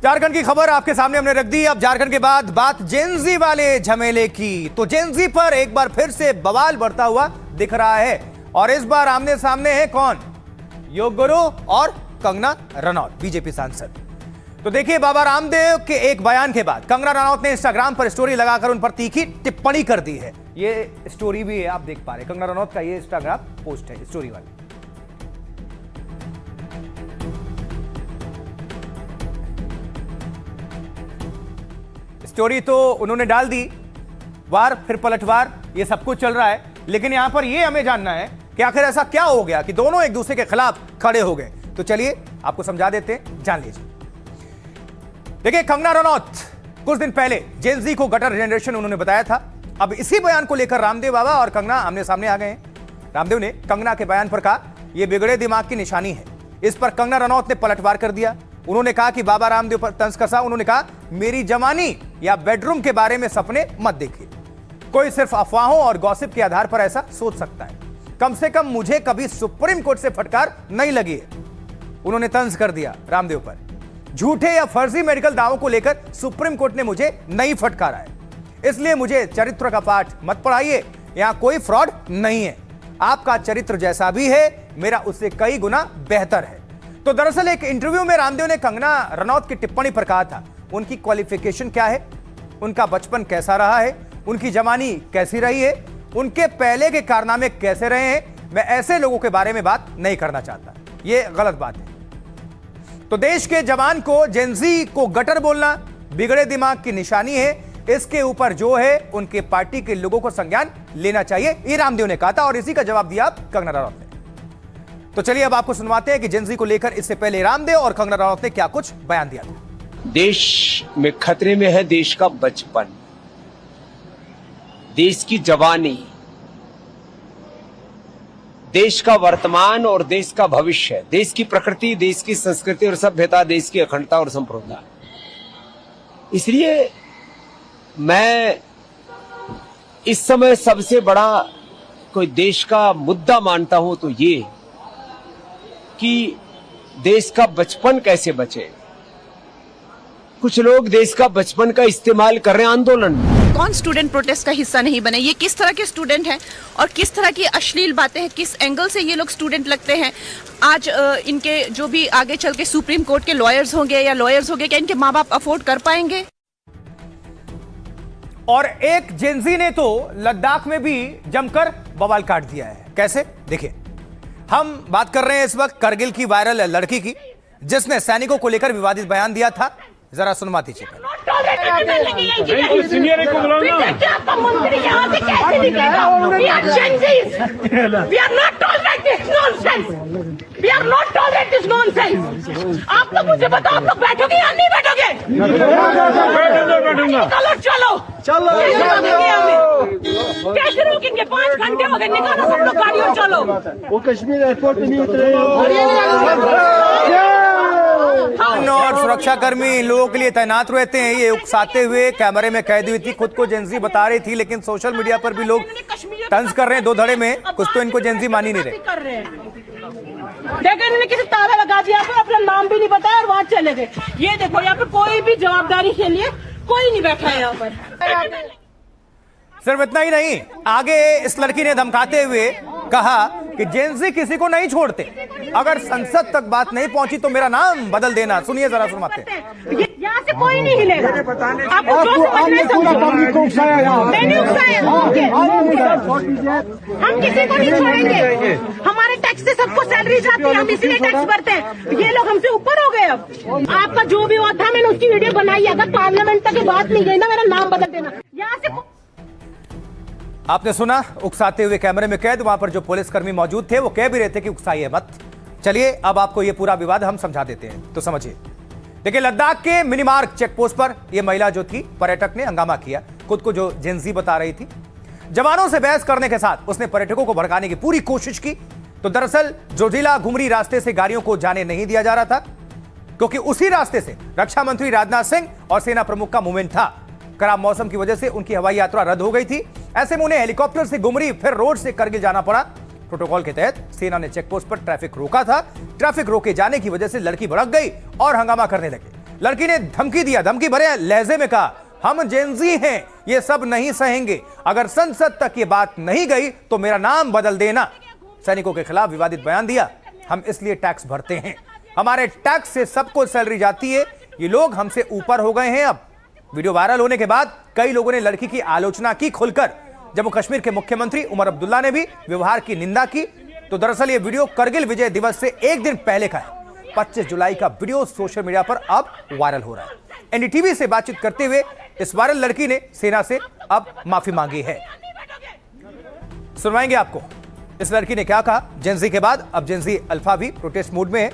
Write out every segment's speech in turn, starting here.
झारखंड की खबर आपके सामने हमने रख दी। अब झारखंड के बाद बात जेनजी वाले झमेले की। तो जेनजी पर एक बार फिर से बवाल बढ़ता हुआ दिख रहा है और इस बार आमने सामने है कौन? योग गुरु और कंगना रनौत, बीजेपी सांसद। तो देखिए, बाबा रामदेव के एक बयान के बाद कंगना रनौत ने इंस्टाग्राम पर स्टोरी लगाकर उन पर तीखी टिप्पणी कर दी है। ये स्टोरी भी है, आप देख पा रहे हैं, कंगना रनौत का ये इंस्टाग्राम पोस्ट है स्टोरी वाली। स्टोरी तो उन्होंने डाल दी, वार फिर पलटवार, ये सब कुछ चल रहा है। लेकिन यहां पर यह हमें जानना है कि आखिर ऐसा क्या हो गया कि दोनों एक दूसरे के खिलाफ खड़े हो गए। तो चलिए आपको समझा देते हैं, जान लीजिए। देखिए, कंगना रनौत कुछ दिन पहले जेनजी को गटर जनरेशन उन्होंने बताया था। अब इसी बयान को लेकर रामदेव बाबा और कंगना आमने सामने आ गए हैं। रामदेव ने कंगना के बयान पर कहा यह बिगड़े दिमाग की निशानी है। इस पर कंगना रनौत ने पलटवार कर दिया। उन्होंने कहा कि बाबा रामदेव पर तंज कसा। उन्होंने कहा मेरी जवानी या बेडरूम के बारे में सपने मत देखिए। कोई सिर्फ अफवाहों और गॉसिप के आधार पर ऐसा सोच सकता है। कम से कम मुझे कभी सुप्रीम कोर्ट से फटकार नहीं लगी है। उन्होंने तंज कर दिया रामदेव पर। झूठे या फर्जी मेडिकल दावों को लेकर सुप्रीम कोर्ट ने मुझे नहीं फटकारा है, इसलिए मुझे चरित्र का पाठ मत पढ़ाइए। यहां कोई फ्रॉड नहीं है। आपका चरित्र जैसा भी है, मेरा उससे कई गुना बेहतर है। तो दरअसल एक इंटरव्यू में रामदेव ने कंगना रनौत की टिप्पणी पर कहा था उनकी क्वालिफिकेशन क्या है, उनका बचपन कैसा रहा है, उनकी जवानी कैसी रही है, उनके पहले के कारनामे कैसे रहे हैं। मैं ऐसे लोगों के बारे में बात नहीं करना चाहता, यह गलत बात है। तो देश के जवान को जेनजी को गटर बोलना बिगड़े दिमाग की निशानी है। इसके ऊपर जो है उनके पार्टी के लोगों को संज्ञान लेना चाहिए, ये रामदेव ने कहा था और इसी का जवाब दिया कंगना रनौत ने। तो चलिए अब आपको सुनवाते हैं कि जेनजी को लेकर इससे पहले रामदेव और कंगना रनौत ने क्या कुछ बयान दिया था। देश में खतरे में है देश का बचपन, देश की जवानी, देश का वर्तमान और देश का भविष्य, देश की प्रकृति, देश की संस्कृति और सभ्यता, देश की अखंडता और संप्रभुता। इसलिए मैं इस समय सबसे बड़ा कोई देश का मुद्दा मानता हूं तो ये कि देश का बचपन कैसे बचे। कुछ लोग देश का बचपन का इस्तेमाल कर रहे हैं आंदोलन में। कौन स्टूडेंट प्रोटेस्ट का हिस्सा नहीं बने? ये किस तरह के स्टूडेंट हैं और किस तरह की अश्लील बातें हैं, किस एंगल से ये लोग स्टूडेंट लगते हैं। आज इनके जो भी आगे चल के सुप्रीम कोर्ट के लॉयर्स होंगे या लॉयर्स होंगे, क्या इनके माँ बाप अफोर्ड कर पाएंगे? और एक जेनजी ने तो लद्दाख में भी जमकर बवाल काट दिया है। कैसे? देखिए, हम बात कर रहे हैं इस वक्त करगिल की वायरल लड़की की जिसने सैनिकों को लेकर विवादित बयान दिया था। जरा सुनवा दीजिए। आप लोग मुझे बताओ, आप लोग बैठोगे या नहीं बैठोगे? चलो चलो कैसे रोकेंगे? 5 घंटे हो गए, निकालो सब लोग गाड़ी और चलो। वो कश्मीर एयरपोर्ट पे नहीं उतरे और सुरक्षाकर्मी लोगों के लिए तैनात रहते हैं। ये उकसाते हुए कैमरे में कैद हुई थी, खुद को जेनजी बता रही थी, लेकिन सोशल मीडिया पर भी लोग तंज कर रहे हैं दो धड़े में। कुछ तो इनको जेनजी मान ही नहीं रहे। देखो, इन्होंने किसी ताला लगा दिया, अपना नाम भी नहीं बताया और वहाँ चले गए। ये देखो, यहाँ पे कोई भी जवाबदारी के लिए कोई नहीं बैठा है यहाँ पर। सिर्फ इतना ही नहीं, आगे इस लड़की ने धमकाते हुए कहा कि जेनजी किसी को नहीं छोड़ते, अगर संसद तक बात नहीं पहुंची तो मेरा नाम बदल देना। सुनिए जरा, सुनवाते हैं। यहाँ से कोई नहीं हिलेगा। आपको जो समझना हम किसी को नहीं छोड़ेंगे। हमारे टैक्स से सबको सैलरी जाती है, हम इसीलिए टैक्स भरते हैं। ये लोग हमसे ऊपर हो गए। अब आपका जो भी हुआ था, मैंने उसकी वीडियो बनाई। अगर पार्लियामेंट तक बात नहीं गई ना, मेरा नाम बदल देना। यहाँ से आपने सुना, उकसाते हुए कैमरे में कैद। वहां पर जो पुलिसकर्मी मौजूद थे वो कह भी रहे थे कि उकसाइए मत। चलिए अब आपको ये पूरा विवाद हम समझा देते हैं, तो समझिए। देखिए, लद्दाख के मिनीमार्ग चेक पोस्ट पर यह महिला जो थी पर्यटक ने हंगामा किया, खुद को जो जेनजी बता रही थी। जवानों से बहस करने के साथ उसने पर्यटकों को भड़काने की पूरी कोशिश की। तो दरअसल जोजिला घुमरी रास्ते से गाड़ियों को जाने नहीं दिया जा रहा था, क्योंकि उसी रास्ते से रक्षा मंत्री राजनाथ सिंह और सेना प्रमुख का मूवमेंट था। खराब मौसम की वजह से उनकी हवाई यात्रा रद्द हो गई थी। ऐसे में उन्हें हेलीकॉप्टर से घुमरी फिर रोड से करगिल जाना पड़ा। प्रोटोकॉल के तहत सेना ने चेकपोस्ट पर ट्रैफिक रोका था। ट्रैफिक रोके जाने की वजह से लड़की भड़क गई और हंगामा करने लगी। लड़की ने धमकी दिया, धमकी भरे लहजे में कहा, हम जेनजी हैं, ये सब नहीं सहेंगे, अगर संसद तक ये बात नहीं गई तो मेरा नाम बदल देना। सैनिकों के खिलाफ विवादित बयान दिया, हम इसलिए टैक्स भरते हैं, हमारे टैक्स से सबको सैलरी जाती है, ये लोग हमसे ऊपर हो गए हैं। अब वीडियो वायरल होने के बाद कई लोगों ने लड़की की आलोचना की खुलकर। जम्मू कश्मीर के मुख्यमंत्री उमर अब्दुल्ला ने भी व्यवहार की निंदा की। तो दरअसल ये वीडियो करगिल विजय दिवस से एक दिन पहले का है। 25 जुलाई का वीडियो सोशल मीडिया पर अब वायरल हो रहा है। एनडीटीवी से बातचीत करते हुए इस वायरल लड़की ने सेना से अब माफी मांगी है। सुनवाएंगे आपको इस लड़की ने क्या कहा जेनजी के बाद। अब जेनजी अल्फा भी प्रोटेस्ट मूड में है।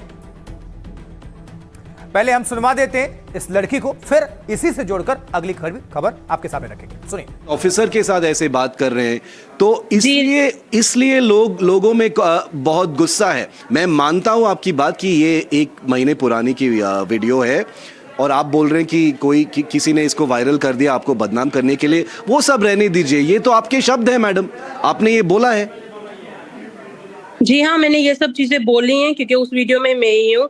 पहले हम सुनवा देते हैं इस लड़की को, फिर इसी से जोड़कर अगली खबर आपके सामने रखेंगे। सुनिए। ऑफिसर के साथ ऐसे बात कर रहे हैं तो इसलिए लोगों में बहुत गुस्सा है। मैं मानता हूं आपकी बात कि ये 1 महीने पुरानी की वीडियो है और आप बोल रहे हैं कि किसी ने इसको वायरल कर दिया आपको बदनाम करने के लिए। वो सब रहने दीजिए, ये तो आपके शब्द हैं मैडम, आपने ये बोला है। जी हाँ, मैंने ये सब चीजें बोली हैं क्योंकि उस वीडियो में मैं ही हूँ।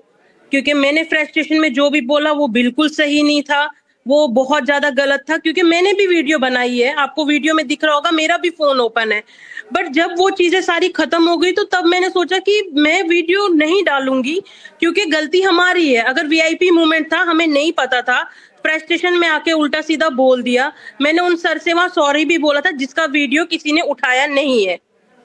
क्योंकि मैंने फ्रस्ट्रेशन में जो भी बोला वो बिल्कुल सही नहीं था, वो बहुत ज्यादा गलत था। क्योंकि मैंने भी वीडियो बनाई है, आपको वीडियो में दिख रहा होगा, मेरा भी फोन ओपन है। बट जब वो चीजें सारी खत्म हो गई तो तब मैंने सोचा कि मैं वीडियो नहीं डालूंगी क्योंकि गलती हमारी है। अगर वीआईपी मूवमेंट था, हमें नहीं पता था, फ्रस्ट्रेशन में आके उल्टा सीधा बोल दिया। मैंने उन सर से वहां सॉरी भी बोला था जिसका वीडियो किसी ने उठाया नहीं है,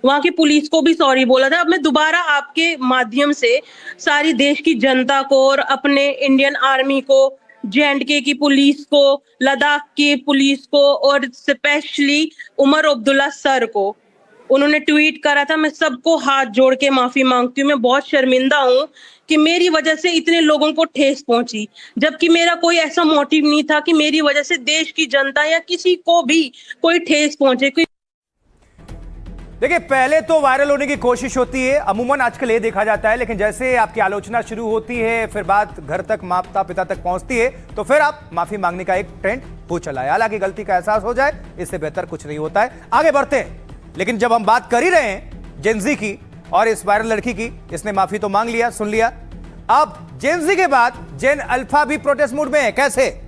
वहां की पुलिस को भी सॉरी बोला था। अब मैं दोबारा आपके माध्यम से सारी देश की जनता को और अपने इंडियन आर्मी को, जे&के की पुलिस को, लद्दाख की पुलिस को और स्पेशली उमर अब्दुल्ला सर को, उन्होंने ट्वीट करा था, मैं सबको हाथ जोड़ के माफी मांगती हूँ। मैं बहुत शर्मिंदा हूँ कि मेरी वजह से इतने लोगों को ठेस पहुंची, जबकि मेरा कोई ऐसा मोटिव नहीं था कि मेरी वजह से देश की जनता या किसी को भी कोई ठेस पहुंचे। देखिए, पहले तो वायरल होने की कोशिश होती है, अमूमन आजकल ये देखा जाता है, लेकिन जैसे आपकी आलोचना शुरू होती है, फिर बात घर तक, माता पिता तक पहुंचती है, तो फिर आप माफी मांगने का एक ट्रेंड हो चला है। हालांकि गलती का एहसास हो जाए, इससे बेहतर कुछ नहीं होता है। आगे बढ़ते हैं, लेकिन जब हम बात कर ही रहे हैं जेनजी की और इस वायरल लड़की की, इसने माफी तो मांग लिया, सुन लिया। अब जेनजी के बाद जेन अल्फा भी प्रोटेस्ट मूड में है। कैसे,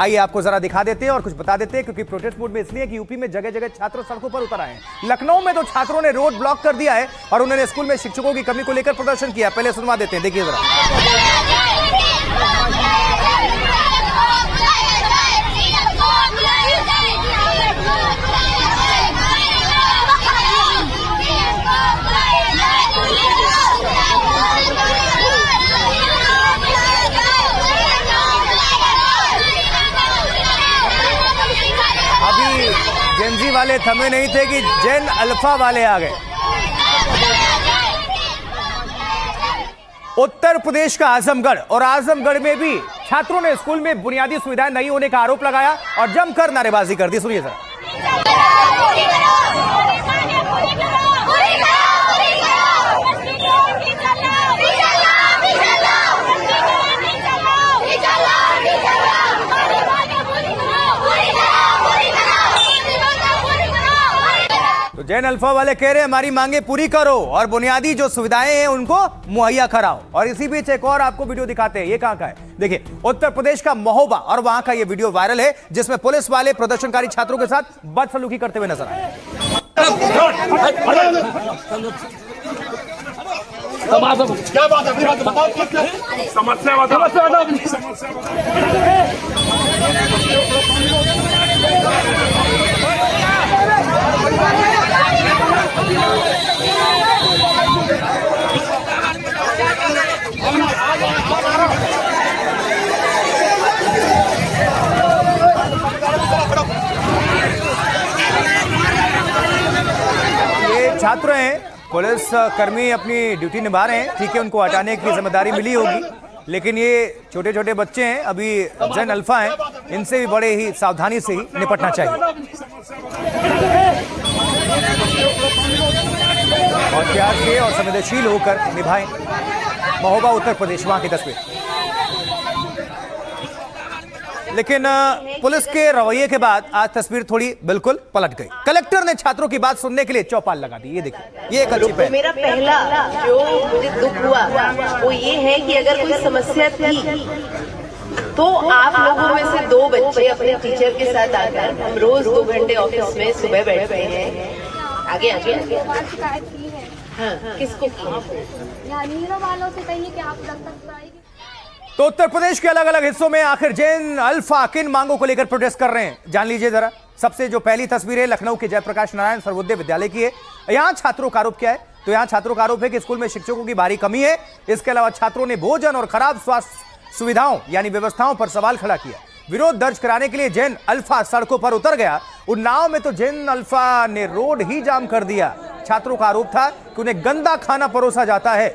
आइए आपको जरा दिखा देते हैं और कुछ बता देते हैं। क्योंकि प्रोटेस्ट मूड में इसलिए कि यूपी में जगह जगह छात्र सड़कों पर उतर आए हैं। लखनऊ में तो छात्रों ने रोड ब्लॉक कर दिया है और उन्होंने स्कूल में शिक्षकों की कमी को लेकर प्रदर्शन किया। पहले सुनवा देते हैं, देखिए जरा। जेनजी वाले थमे नहीं थे कि जेन अल्फा वाले आ गए। उत्तर प्रदेश का आजमगढ़, और आजमगढ़ में भी छात्रों ने स्कूल में बुनियादी सुविधाएं नहीं होने का आरोप लगाया और जमकर नारेबाजी कर दी। सुनिए जरा। तो जैन अल्फा वाले कह रहे हैं हमारी मांगे पूरी करो और बुनियादी जो सुविधाएं हैं उनको मुहैया कराओ। और इसी बीच एक और आपको वीडियो दिखाते हैं, ये कहां का है, देखिए उत्तर प्रदेश का महोबा, और वहां का ये वीडियो वायरल है जिसमें पुलिस वाले प्रदर्शनकारी छात्रों के साथ बदसलूकी करते हुए नजर आए। क्या बात है, बताओ समस्या बताओ। ये छात्र हैं, पुलिस कर्मी अपनी ड्यूटी निभा रहे हैं, ठीक है, उनको हटाने की जिम्मेदारी मिली होगी, लेकिन ये छोटे छोटे बच्चे हैं, अभी जेन अल्फा हैं, इनसे भी बड़े ही सावधानी से ही निपटना चाहिए और प्यार से और संवेदनशील होकर निभाएं। महोबा उत्तर प्रदेश, वहां की तस्वीर। लेकिन पुलिस के रवैये के बाद आज तस्वीर थोड़ी बिल्कुल पलट गई। कलेक्टर ने छात्रों की बात सुनने के लिए चौपाल लगा दी। ये देखिए, ये एक अच्छी पहल। मेरा पहला जो मुझे दुख हुआ वो ये है कि अगर कोई समस्या थी तो आप लोगों में से 2 बच्चे अपने टीचर के साथ आकर हम रोज 2 घंटे ऑफिस में सुबह बैठते हैं। आगे आगे शिकायत की है। हाँ, किसको नीरो वालों से कहिए कि आप रख तो उत्तर प्रदेश के अलग अलग हिस्सों में आखिर जेन अल्फा किन मांगों को लेकर प्रोटेस्ट कर रहे हैं, जान लीजिए जरा। सबसे जो पहली तस्वीर है लखनऊ के जयप्रकाश नारायण सर्वोदय विद्यालय की है। यहां छात्रों का आरोप क्या है? तो यहां छात्रों का आरोप है कि स्कूल में शिक्षकों की भारी कमी है। इसके अलावा छात्रों ने भोजन और खराब स्वास्थ्य सुविधाओं यानी व्यवस्थाओं पर सवाल खड़ा किया। विरोध दर्ज कराने के लिए जेन अल्फा सड़कों पर उतर गया। उन्नाव में तो जेन अल्फा ने रोड ही जाम कर दिया। छात्रों का आरोप था कि उन्हें गंदा खाना परोसा जाता है।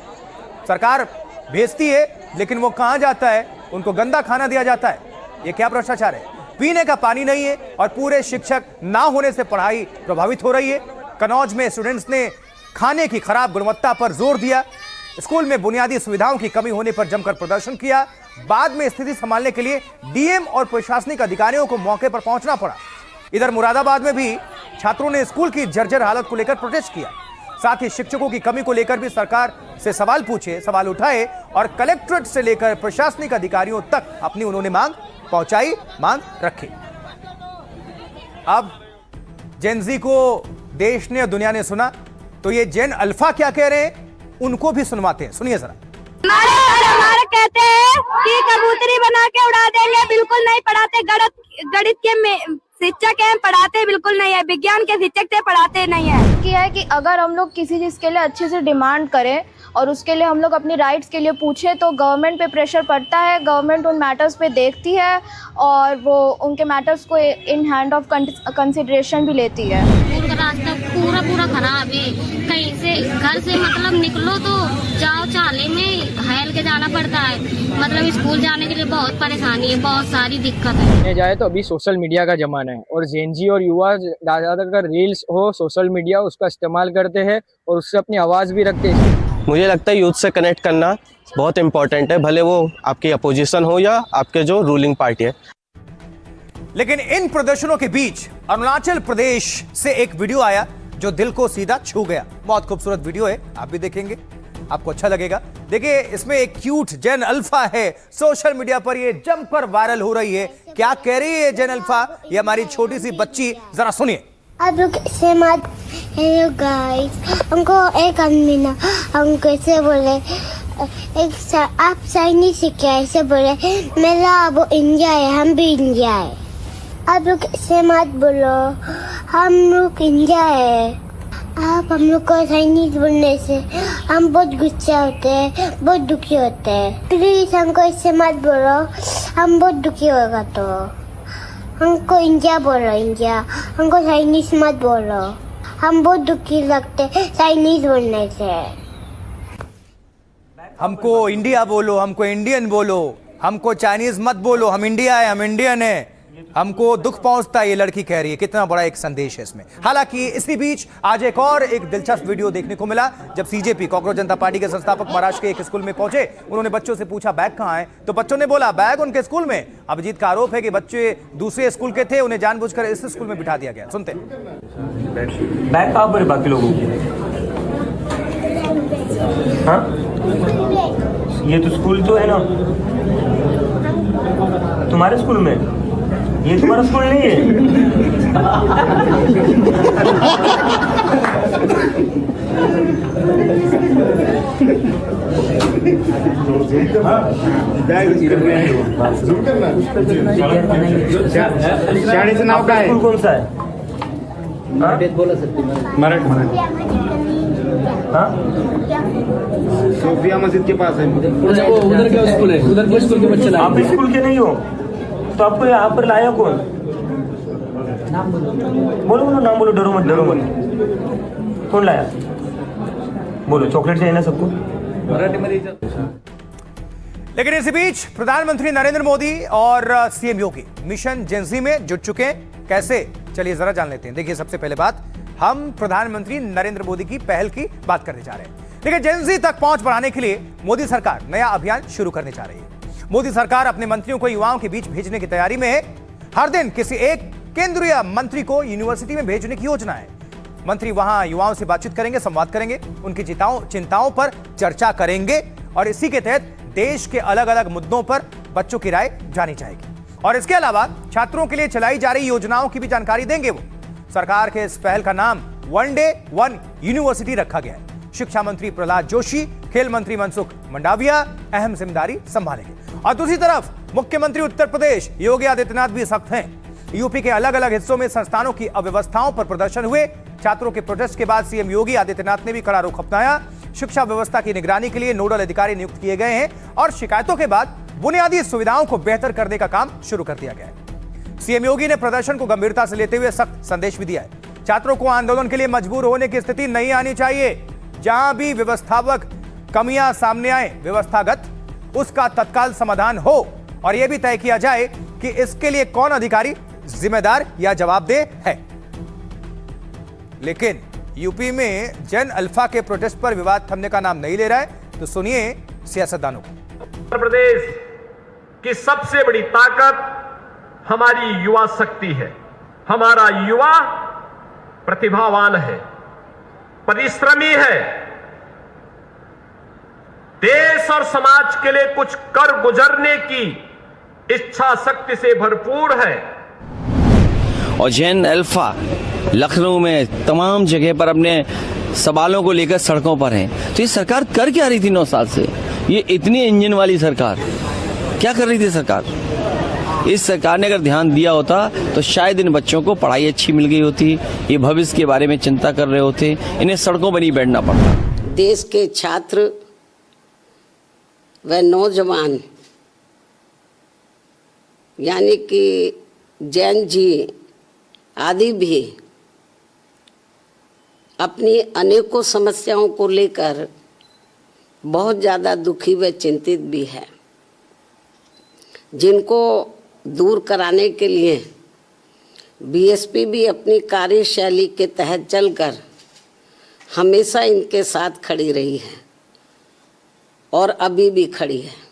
सरकार भेजती है लेकिन वो कहां जाता है, उनको गंदा खाना दिया जाता है। ये क्या भ्रष्टाचार है? पीने का पानी नहीं है और पूरे शिक्षक ना होने से पढ़ाई प्रभावित हो रही है। कन्नौज में स्टूडेंट्स ने खाने की खराब गुणवत्ता पर जोर दिया। स्कूल में बुनियादी सुविधाओं की कमी होने पर जमकर प्रदर्शन किया। बाद में स्थिति संभालने के लिए डीएम और प्रशासनिक अधिकारियों को मौके पर पहुंचना पड़ा। इधर मुरादाबाद में भी छात्रों ने स्कूल की जर्जर हालत को लेकर प्रोटेस्ट किया। साथ ही शिक्षकों की कमी को लेकर भी सरकार से सवाल पूछे, सवाल उठाए और कलेक्ट्रेट से लेकर प्रशासनिक अधिकारियों तक अपनी उन्होंने मांग पहुंचाई, मांग रखी। अब जेन जी को देश ने और दुनिया ने सुना, तो ये जेन अल्फा क्या कह रहे हैं उनको भी सुनवाते हैं। सुनिए जरा। हमारे कहते हैं कि कबूतरी बना के उड़ा देंगे, बिल्कुल नहीं पढ़ाते। गणित के शिक्षक हैं, पढ़ाते बिल्कुल नहीं है। विज्ञान के शिक्षक थे, पढ़ाते नहीं है। है कि अगर हम लोग किसी चीज़ के लिए अच्छे से डिमांड करें और उसके लिए हम लोग अपनी राइट्स के लिए पूछें तो गवर्नमेंट पे प्रेशर पड़ता है। गवर्नमेंट उन मैटर्स पे देखती है और वो उनके मैटर्स को इन हैंड ऑफ कंसिडरेशन भी लेती है। स्कूल का रास्ता पूरा खराब है। कहीं से घर से मतलब निकलो तो जाओ चाले में हेल के जाना पड़ता है। मतलब स्कूल जाने के लिए बहुत परेशानी है, बहुत सारी दिक्कत है। जाए तो अभी सोशल मीडिया का जमाना है और जेनजी और युवा ज्यादातर रील्स हो, सोशल मीडिया उसका इस्तेमाल करते हैं और उससे अपनी आवाज भी रखते हैं। मुझे लगता है यूथ से कनेक्ट करना बहुत इंपॉर्टेंट है, भले वो आपकी अपोजिशन हो या आपके जो रूलिंग पार्टी है। लेकिन इन प्रदर्शनों के बीच अरुणाचल प्रदेश से एक वीडियो आया जो दिल को सीधा छू गया। बहुत खूबसूरत वीडियो है, आप भी देखेंगे, आपको अच्छा लगेगा। देखिए, इसमें एक क्यूट जेन अल्फा है, सोशल मीडिया पर ये जमकर वायरल हो रही है। क्या कह रही है जेन अल्फा, ये हमारी छोटी सी बच्ची, जरा सुनिए। आप लोग से मत, हेलो गाइस, हमको एक आदमी ना हमको ऐसे बोले, आप चाइनीज सीखे ऐसे बोले, मेरा वो इंडिया है, हम भी इंडिया है। आप लोग से मत बोलो, हम लोग इंडिया है। आप हम लोग को चाइनीज बोलने से हम बहुत गुस्सा होते हैं, बहुत दुखी होते हैं। प्लीज हमको इससे मत बोलो, हम बहुत दुखी होगा। तो हमको इंडिया बोलो, इंडिया, हमको चाइनीज मत बोलो, हम बहुत दुखी लगते चाइनीज बोलने से। हमको इंडिया बोलो, हमको इंडियन बोलो, हमको चाइनीज मत बोलो, हम इंडिया है, हम इंडियन है, हमको दुख पहुंचता है, ये लड़की कह रही है। कितना बड़ा एक संदेश है इसमें। हालांकि इसी बीच आज एक और एक दिलचस्प वीडियो देखने को मिला जब सीजेपी कॉकरोच जनता पार्टी के संस्थापक महाराष्ट्र के एक स्कूल में पहुंचे। उन्होंने बच्चों से पूछा बैग कहां है, तो बच्चों ने बोला बैग उनके स्कूल में। अभिजीत का आरोप है कि बच्चे दूसरे स्कूल के थे, उन्हें जानबूझकर इस स्कूल में बिठा दिया गया। सुनते बैग कहां पर बाकी लोगों की? हाँ, ये तो स्कूल तो है ना तुम्हारे स्कूल में, ये तुम्हारा स्कूल नहीं है। शाळेचं नाव काय? स्कूल कौन सा है? बोला सकते मराठी। हाँ, सोफिया मस्जिद के पास है। उधर क्या स्कूल है? उधर क्या स्कूल के बच्चे? आप इस स्कूल के नहीं हो तो आपको यहाँ पर लाया कौन? बोलो बोलो, नाम बोलो, डरो मत, डरो मत। कौन लाया? बोलो, चॉकलेट चाहिए ना सबको? लेकिन इसी बीच प्रधानमंत्री नरेंद्र मोदी और सीएम योगी मिशन जेनजी में जुट चुके हैं। कैसे, चलिए जरा जान लेते हैं। देखिए, सबसे पहले बात, हम प्रधानमंत्री नरेंद्र मोदी की पहल की बात करने जा रहे हैं। देखिए, जेनजी तक पहुंच बढ़ाने के लिए मोदी सरकार नया अभियान शुरू करने जा रही है। मोदी सरकार अपने मंत्रियों को युवाओं के बीच भेजने की तैयारी में है। हर दिन किसी एक केंद्रीय मंत्री को यूनिवर्सिटी में भेजने की योजना है। मंत्री वहां युवाओं से बातचीत करेंगे, संवाद करेंगे, उनकी चिंताओं पर चर्चा करेंगे और इसी के तहत देश के अलग अलग मुद्दों पर बच्चों की राय जानी जाएगी। और इसके अलावा छात्रों के लिए चलाई जा रही योजनाओं की भी जानकारी देंगे वो। सरकार के इस पहल का नाम वन डे वन यूनिवर्सिटी रखा गया है। शिक्षा मंत्री प्रहलाद जोशी, खेल मंत्री मनसुख मंडाविया अहम जिम्मेदारी संभालेंगे। और दूसरी तरफ मुख्यमंत्री उत्तर प्रदेश योगी आदित्यनाथ भी सख्त हैं। यूपी के अलग अलग हिस्सों में संस्थानों की अव्यवस्थाओं पर प्रदर्शन हुए। छात्रों के प्रोटेस्ट के बाद सीएम योगी आदित्यनाथ ने भी कड़ा रुख अपनाया। शिक्षा व्यवस्था की निगरानी के लिए नोडल अधिकारी नियुक्त किए गए हैं और शिकायतों के बाद बुनियादी सुविधाओं को बेहतर करने का काम शुरू कर दिया गया है। सीएम योगी ने प्रदर्शन को गंभीरता से लेते हुए सख्त संदेश भी दिया है। छात्रों को आंदोलन के लिए मजबूर होने की स्थिति नहीं आनी चाहिए। जहां भी व्यवस्थात्मक कमियां सामने आए, व्यवस्थागत, उसका तत्काल समाधान हो और यह भी तय किया जाए कि इसके लिए कौन अधिकारी जिम्मेदार या जवाबदेह है। लेकिन यूपी में जेन अल्फा के प्रोटेस्ट पर विवाद थमने का नाम नहीं ले रहा है। तो सुनिए सियासतदानों को। उत्तर प्रदेश की सबसे बड़ी ताकत हमारी युवा शक्ति है। हमारा युवा प्रतिभावान है, परिश्रमी है, देश और समाज के लिए कुछ कर गुजरने की इच्छा शक्ति से भरपूर है। और जेन अल्फा लखनऊ में तमाम जगह पर अपने सवालों को लेकर सड़कों पर हैं। तो ये सरकार कर क्या रही थी 9 साल से? ये इतनी इंजन वाली सरकार क्या कर रही थी सरकार? इस सरकार ने अगर ध्यान दिया होता तो शायद इन बच्चों को पढ़ाई अच्छी मिल गई होती, ये भविष्य के बारे में चिंता कर रहे होते, इन्हें सड़कों पर नहीं बैठना पड़ता। देश के छात्र व नौजवान यानी कि जैन जी आदि भी अपनी अनेकों समस्याओं को लेकर बहुत ज़्यादा दुखी व चिंतित भी है, जिनको दूर कराने के लिए बीएसपी भी अपनी कार्यशैली के तहत चलकर हमेशा इनके साथ खड़ी रही है और अभी भी खड़ी है।